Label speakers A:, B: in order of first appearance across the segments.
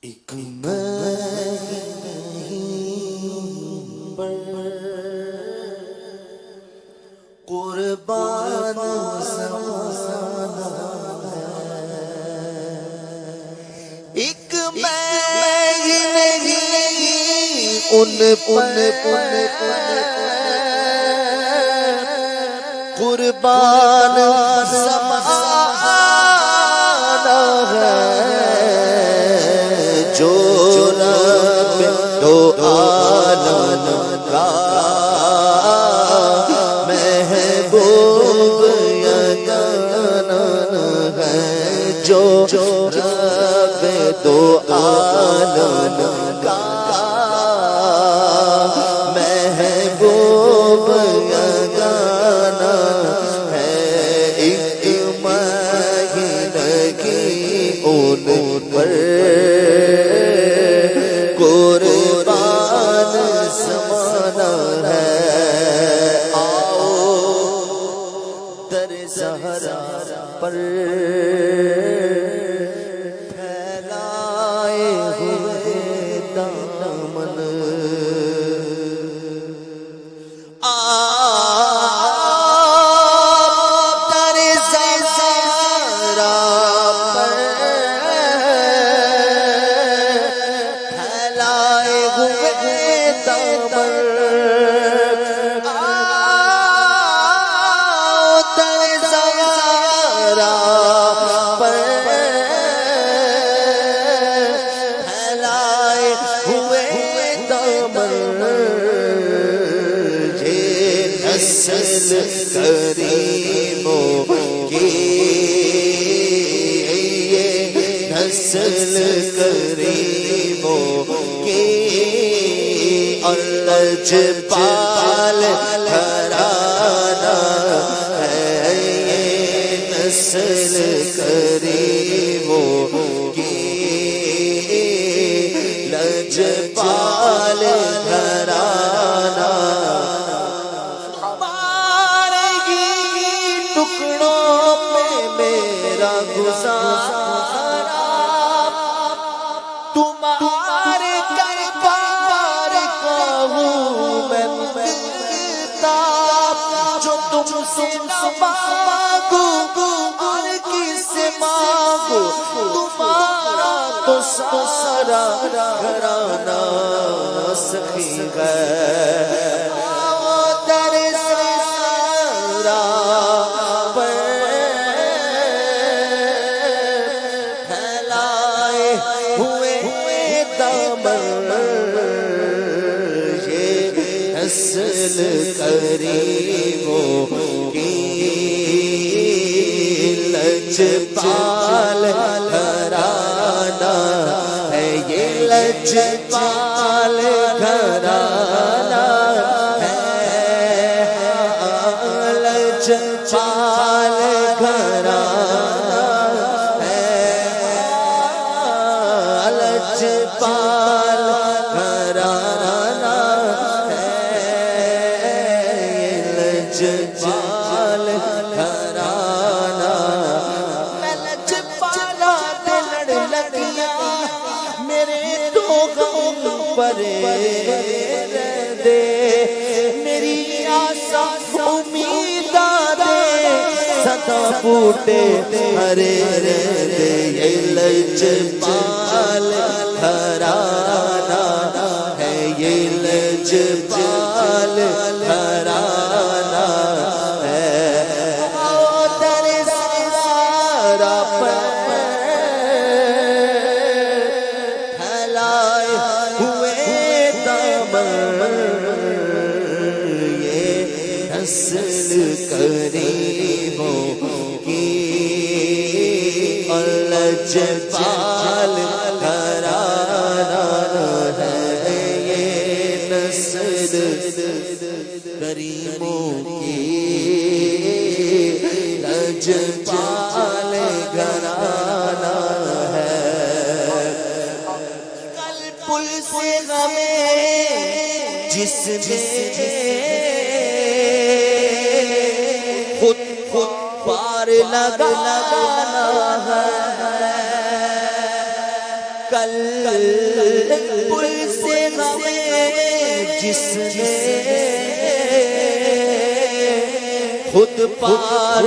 A: ایک مہین پر قربان زمانہ ہے، ایک مہین ان پر قربان زمانہ ہے، جو رب دو عالم کا محبوب یگانہ ہے، جو رب دو عالم کا محبوب یگانہ ہے، ایک مہینگی ان پر قربان زمانہ ہے۔ آؤ در زہرا پر پھیلائے ہوئے دامن، در زہرا پر پھیلائے ہوئے دامن، در زہرا پر پھیلائے ہوئے دامن، یہ نسل کریموں کی، یہ نسل کریموں کی، اور لجپال گھرانہ ہے، یہ نسل کریموں کی، لجپال گھرانہ، مارگی ٹکڑوں پہ میرا گزارا، تمہارے دربار کا ہوں میں ملتا، جو تم سے نہ مانگو اور کس سے مانگو، تمہارا تو سارا گھرانہ سخی ہے۔ در زہرا پر پھیلائے ہوئے دامن، یہ نسل کریموں کی، لجپال گھرانہ ہے، یہ لجپال گھرانہ ہے، لجپال گھرانہ ہے، لجپال گھرانہ ہے، لجپال گھرانہ۔ میں لجپالا دے لڑ لگیاں، میرے تو غم پرے دے، میری آسا امیداں دے صدا بوٹے ہرے دے، یہ لجپال گھرانہ ہے، یہ لجپال گھرانہ ہے۔ در زہرا پر پھیلائے ہوئے دامن، یہ نسل کریموں کی، اور لجپال گھرانہ ہے، یہ نسل کریموں کی، لجپال گھرانہ ہے۔ کل پل سے ہمیں جس نے خود پار لگانا ہے، پل سے ہمیں جس نے خود پار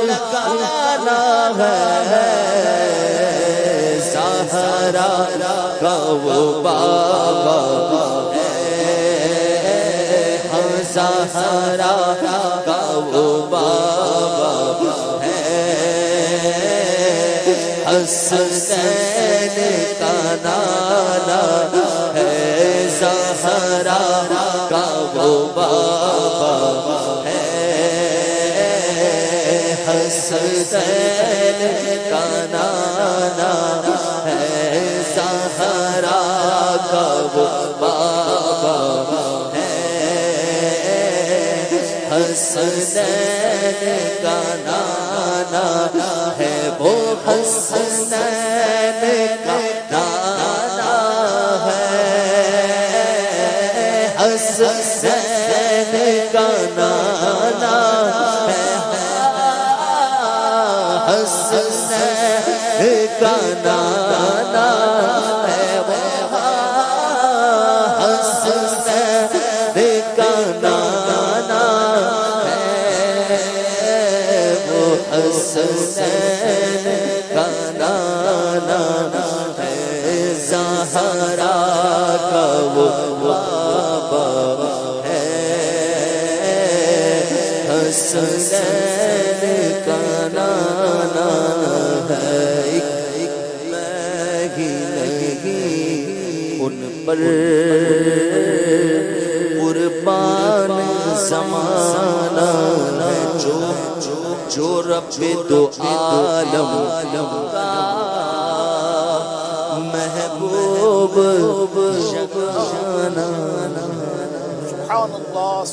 A: لگانا ہے، سہارا کا وہ بابا ہے، ہم سہارا کا وہ بابا ہے، حسین کا نانا ہے، سہارا کا وہ بابا ہے، حسین کا نانا ہے، سہارا کا وہ بابا ہے، حسین کا نانا ہے، وہ حسین کا نانا ہے، حسین کا نانا ہے، حسین کا نانا ہے، وہ حسین کا نانا ہے، وہ حسین کا نانا ہے، زہرا کا وہ بابا ہے، حسین کا نانا ہے، ایک میں ہی نہیں ان پر قربان زمانہ ہے، جو رب دو عالم کا محبوب شکانہ۔
B: سبحان اللہ۔